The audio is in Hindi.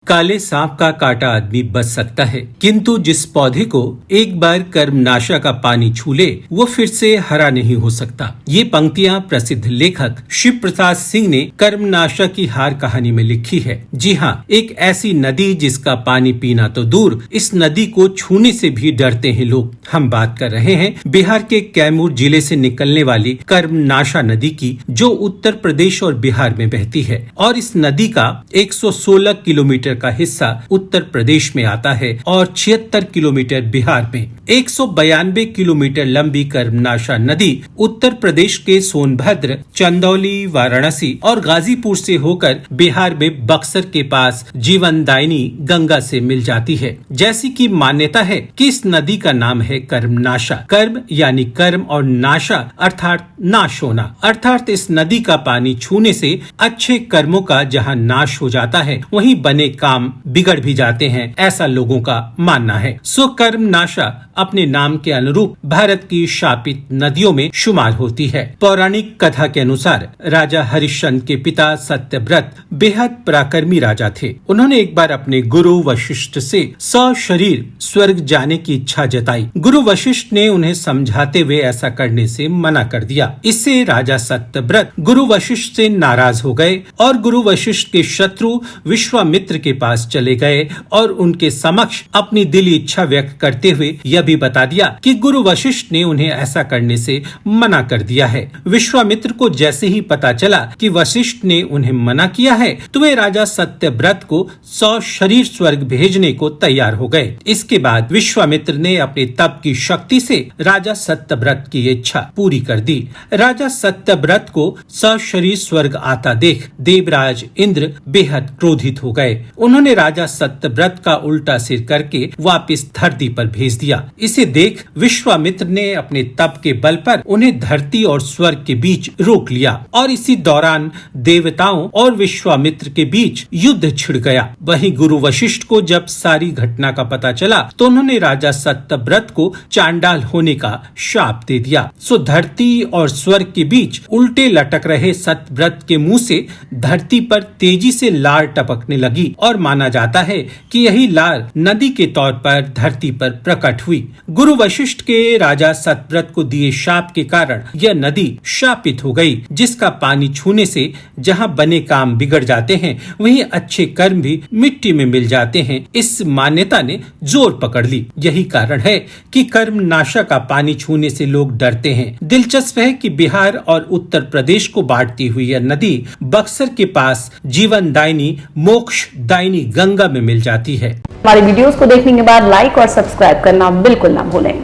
काले सांप का काटा आदमी बच सकता है, किंतु जिस पौधे को एक बार कर्मनाशा का पानी छू ले वो फिर से हरा नहीं हो सकता। ये पंक्तियां प्रसिद्ध लेखक शिव प्रसाद सिंह ने कर्मनाशा की हार कहानी में लिखी है। जी हाँ, एक ऐसी नदी जिसका पानी पीना तो दूर, इस नदी को छूने से भी डरते हैं लोग। हम बात कर रहे हैं बिहार के कैमूर जिले से निकलने वाली कर्मनाशा नदी की, जो उत्तर प्रदेश और बिहार में बहती है। और इस नदी का 116 किलोमीटर का हिस्सा उत्तर प्रदेश में आता है और 76 किलोमीटर बिहार में। 192 किलोमीटर लंबी कर्मनाशा नदी उत्तर प्रदेश के सोनभद्र, चंदौली, वाराणसी और गाजीपुर से होकर बिहार में बक्सर के पास जीवनदायिनी गंगा से मिल जाती है। जैसी कि मान्यता है कि इस नदी का नाम है कर्मनाशा। कर्म यानी कर्म और नाशा अर्थात नाश होना, अर्थात इस नदी का पानी छूने से अच्छे कर्मों का जहाँ नाश हो जाता है वहीं बने काम बिगड़ भी जाते हैं, ऐसा लोगों का मानना है। सो कर्मनाशा अपने नाम के अनुरूप भारत की शापित नदियों में शुमार होती है। पौराणिक कथा के अनुसार राजा हरिश्चंद्र के पिता सत्यव्रत बेहद पराक्रमी राजा थे। उन्होंने एक बार अपने गुरु वशिष्ठ से सशरीर स्वर्ग जाने की इच्छा जताई। गुरु वशिष्ठ ने उन्हें समझाते हुए ऐसा करने से मना कर दिया। इससे राजा सत्यव्रत गुरु वशिष्ठ से नाराज हो गए और गुरु वशिष्ठ के शत्रु विश्वामित्र के पास चले गए और उनके समक्ष अपनी दिली इच्छा व्यक्त करते हुए यह भी बता दिया कि गुरु वशिष्ठ ने उन्हें ऐसा करने से मना कर दिया है। विश्वामित्र को जैसे ही पता चला कि वशिष्ठ ने उन्हें मना किया है तो वे राजा सत्यव्रत को सशरीर स्वर्ग भेजने को तैयार हो गए। इसके बाद विश्वामित्र ने अपने तप की शक्ति से राजा सत्यव्रत की इच्छा पूरी कर दी। राजा सत्यव्रत को सशरीर स्वर्ग आता देख देवराज इंद्र बेहद क्रोधित हो गए। उन्होंने राजा सत्यव्रत का उल्टा सिर करके वापस धरती पर भेज दिया। इसे देख विश्वामित्र ने अपने तप के बल पर उन्हें धरती और स्वर्ग के बीच रोक लिया और इसी दौरान देवताओं और विश्वामित्र के बीच युद्ध छिड़ गया। वहीं गुरु वशिष्ठ को जब सारी घटना का पता चला तो उन्होंने राजा सत्यव्रत को चांडाल होने का शाप दे दिया। सो धरती और स्वर्ग के बीच उल्टे लटक रहे सत्यव्रत के मुंह से धरती पर तेजी से लार टपकने लगी और माना जाता है कि यही लार नदी के तौर पर धरती पर प्रकट हुई। गुरु वशिष्ठ के राजा सत्यव्रत को दिए शाप के कारण यह नदी शापित हो गई, जिसका पानी छूने से जहां बने काम बिगड़ जाते हैं वहीं अच्छे कर्म भी मिट्टी में मिल जाते हैं। इस मान्यता ने जोर पकड़ ली। यही कारण है कि कर्मनाशा का पानी छूने से लोग डरते हैं। दिलचस्प है कि बिहार और उत्तर प्रदेश को बांटती हुई यह नदी बक्सर के पास जीवनदायिनी मोक्षदायिनी गंगा में मिल जाती है। हमारे वीडियोस को देखने के बाद लाइक और सब्सक्राइब करना बिल्कुल ना भूलें।